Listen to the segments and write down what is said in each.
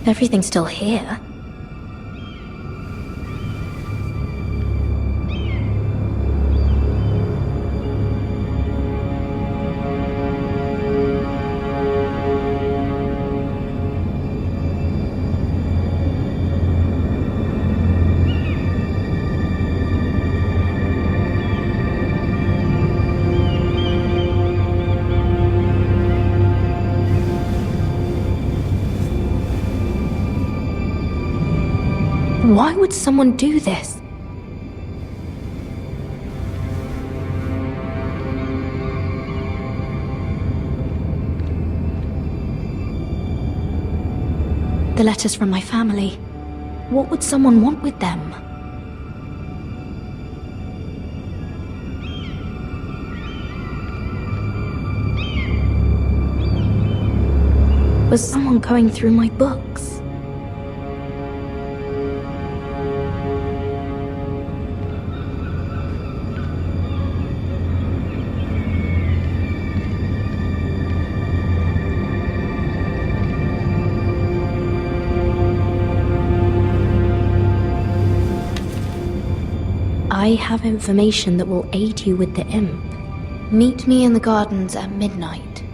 Everything's still here. Why would someone do this? The letters from my family. What would someone want with them? Was someone going through my books? I have information that will aid you with the imp. Meet me in the gardens at midnight.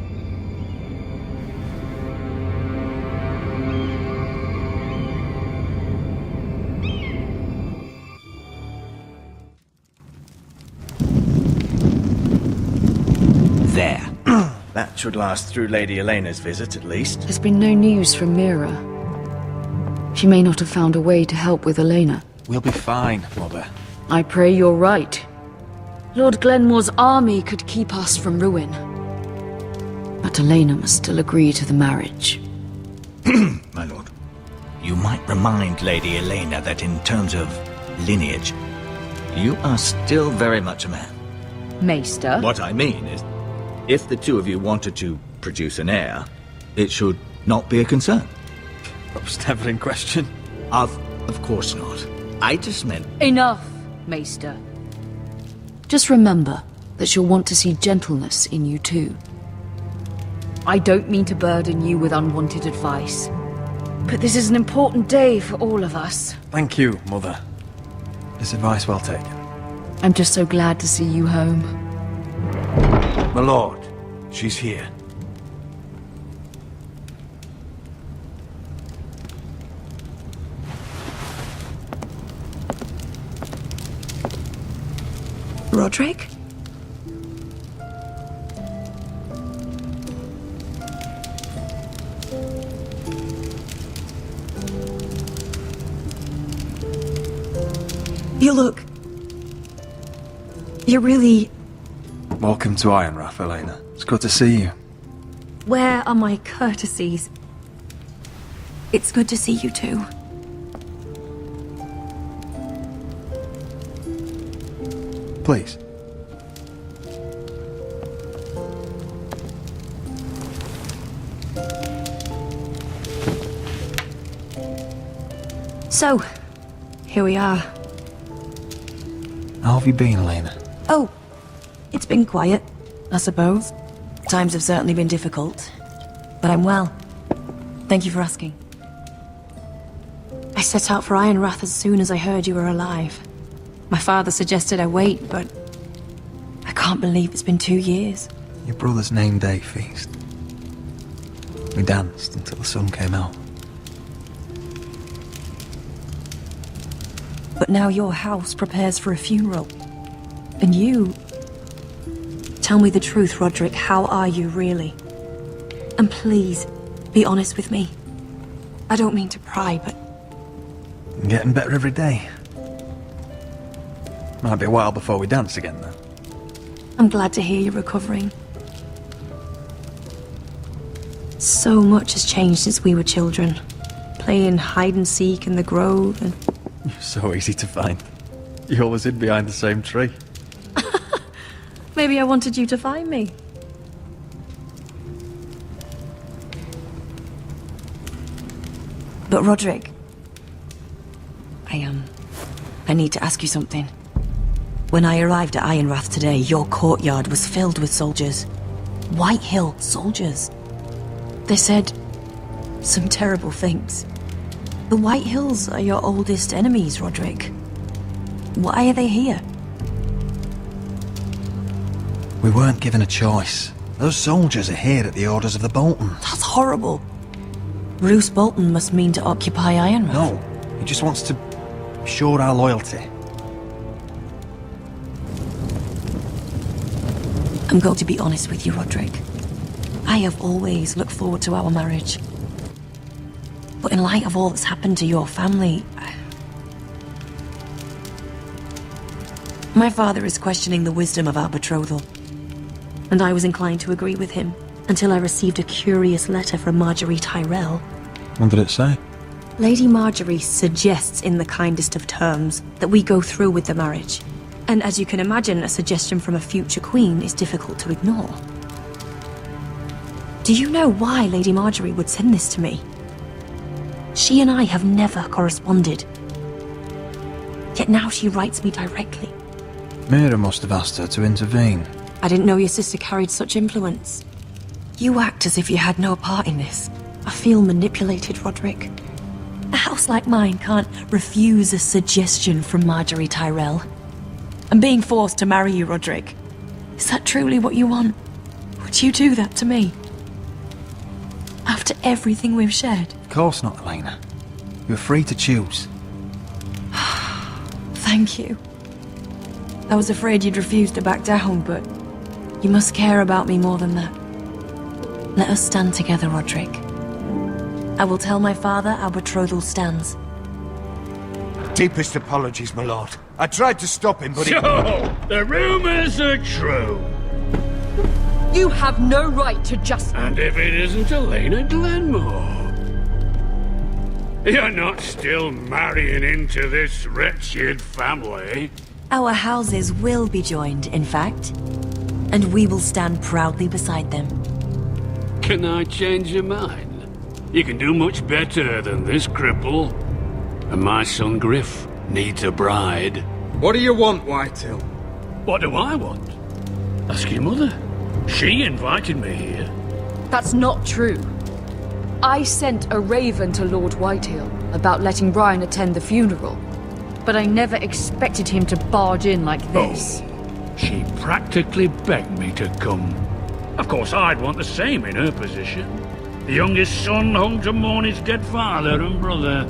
There. That should last through Lady Elena's visit, at least. There's been no news from Mira. She may not have found a way to help with Elena. We'll be fine, Mother. I pray you're right. Lord Glenmore's army could keep us from ruin. But Elena must still agree to the marriage. My lord. You might remind Lady Elena that in terms of lineage, you are still very much a man. Maester? What I mean is, if the two of you wanted to produce an heir, it should not be a concern. That was never in question. Of course not. I just meant... Enough, Maester. Just remember that she'll want to see gentleness in you too. I don't mean to burden you with unwanted advice, but this is an important day for all of us. Thank you, Mother. This advice well taken. I'm just so glad to see you home. My lord, she's here. Roderick? You look... You're really... Welcome to Ironrath, Elena. It's good to see you. Where are my courtesies? It's good to see you too. Please. So, here we are. How have you been, Elena? Oh, it's been quiet, I suppose. Times have certainly been difficult, but I'm well. Thank you for asking. I set out for Ironrath as soon as I heard you were alive. My father suggested I wait, but I can't believe it's been 2 years. Your brother's name day feast. We danced until the sun came out. But now your house prepares for a funeral. And you... Tell me the truth, Roderick. How are you, really? And please, be honest with me. I don't mean to pry, but... I'm getting better every day. Might be a while before we dance again, though. I'm glad to hear you're recovering. So much has changed since we were children. Playing hide-and-seek in the grove and... You're so easy to find. You always hid behind the same tree. Maybe I wanted you to find me. But Roderick... I need to ask you something. When I arrived at Ironrath today, your courtyard was filled with soldiers. Whitehill soldiers. They said some terrible things. The Whitehills are your oldest enemies, Roderick. Why are they here? We weren't given a choice. Those soldiers are here at the orders of the Boltons. That's horrible. Roose Bolton must mean to occupy Ironrath. No, he just wants to assure our loyalty. I'm going to be honest with you, Roderick. I have always looked forward to our marriage. But in light of all that's happened to your family... My father is questioning the wisdom of our betrothal. And I was inclined to agree with him, until I received a curious letter from Marjorie Tyrell. What did it say? Lady Marjorie suggests in the kindest of terms that we go through with the marriage. And as you can imagine, a suggestion from a future queen is difficult to ignore. Do you know why Lady Marjorie would send this to me? She and I have never corresponded. Yet now she writes me directly. Mira must have asked her to intervene. I didn't know your sister carried such influence. You act as if you had no part in this. I feel manipulated, Roderick. A house like mine can't refuse a suggestion from Marjorie Tyrell. I'm being forced to marry you, Roderick. Is that truly what you want? Would you do that to me? After everything we've shared? Of course not, Elena. You're free to choose. Thank you. I was afraid you'd refuse to back down, but you must care about me more than that. Let us stand together, Roderick. I will tell my father our betrothal stands. Deepest apologies, my lord. I tried to stop him, but So, the rumors are true. You have no right to just... And if it isn't Elena Glenmore? You're not still marrying into this wretched family. Our houses will be joined, in fact. And we will stand proudly beside them. Can I change your mind? You can do much better than this cripple. And my son Griff needs a bride. What do you want, Whitehill? What do I want? Ask your mother. She invited me here. That's not true. I sent a raven to Lord Whitehill about letting Ryan attend the funeral. But I never expected him to barge in like this. Oh, she practically begged me to come. Of course, I'd want the same in her position. The youngest son home to mourn his dead father and brother.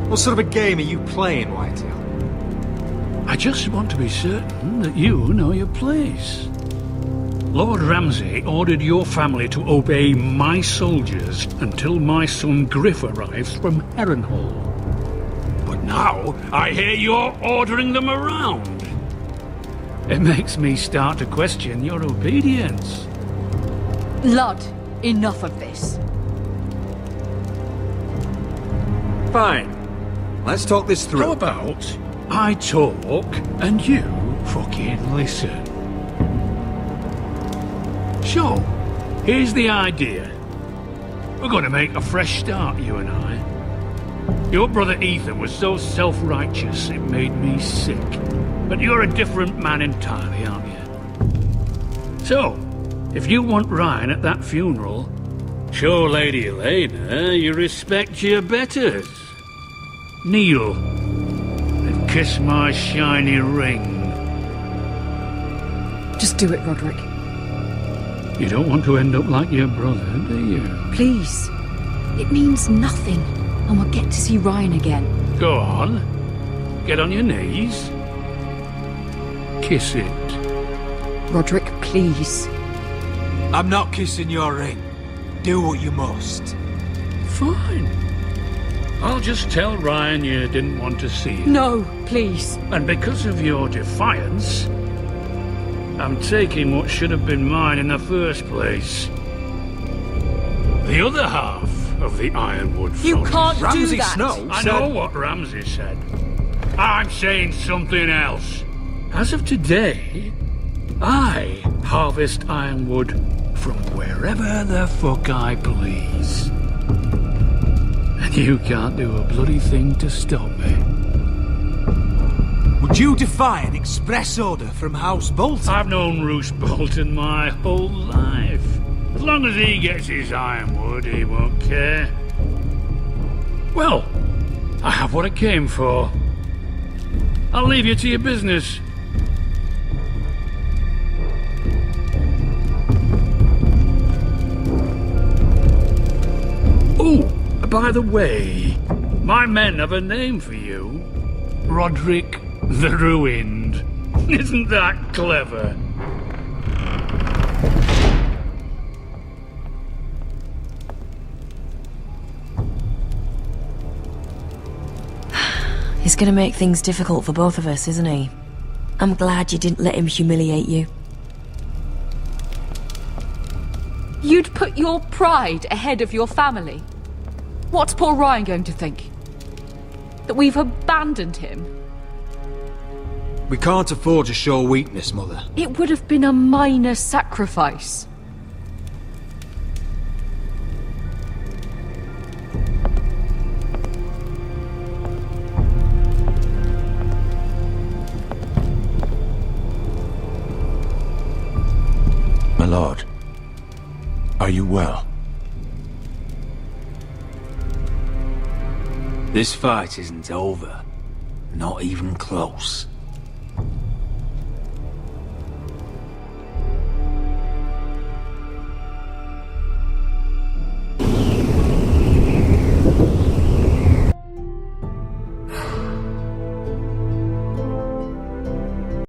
What sort of a game are you playing, Whitehill? I just want to be certain that you know your place. Lord Ramsay ordered your family to obey my soldiers until my son Griff arrives from Harrenhal. But now I hear you're ordering them around. It makes me start to question your obedience. Lud, enough of this. Fine. Let's talk this through. How about I talk and you fucking listen? So, here's the idea. We're going to make a fresh start, you and I. Your brother Ethan was so self-righteous it made me sick. But you're a different man entirely, aren't you? So, if you want Ryan at that funeral, show Lady Elena you respect your betters. Kneel and kiss my shiny ring. Just do it, Roderick. You don't want to end up like your brother, do you? Please. It means nothing, and we'll get to see Ryan again. Go on. Get on your knees. Kiss it. Roderick, please. I'm not kissing your ring. Do what you must. Fine. I'll just tell Ryan you didn't want to see him. No, please. And because of your defiance, I'm taking what should have been mine in the first place. The other half of the Ironwood You Forest. can't do Ramsay that. Snow I said... know what Ramsay said. I'm saying something else. As of today, I harvest ironwood from wherever the fuck I please. And you can't do a bloody thing to stop me. Would you defy an express order from House Bolton? I've known Roose Bolton my whole life. As long as he gets his ironwood, he won't care. Well, I have what I came for. I'll leave you to your business. Oh, by the way, my men have a name for you. Roderick the Ruined. Isn't that clever? He's gonna make things difficult for both of us, isn't he? I'm glad you didn't let him humiliate you. You'd put your pride ahead of your family? What's poor Ryan going to think? That we've abandoned him? We can't afford to show weakness, Mother. It would have been a minor sacrifice. My lord, are you well? This fight isn't over. Not even close.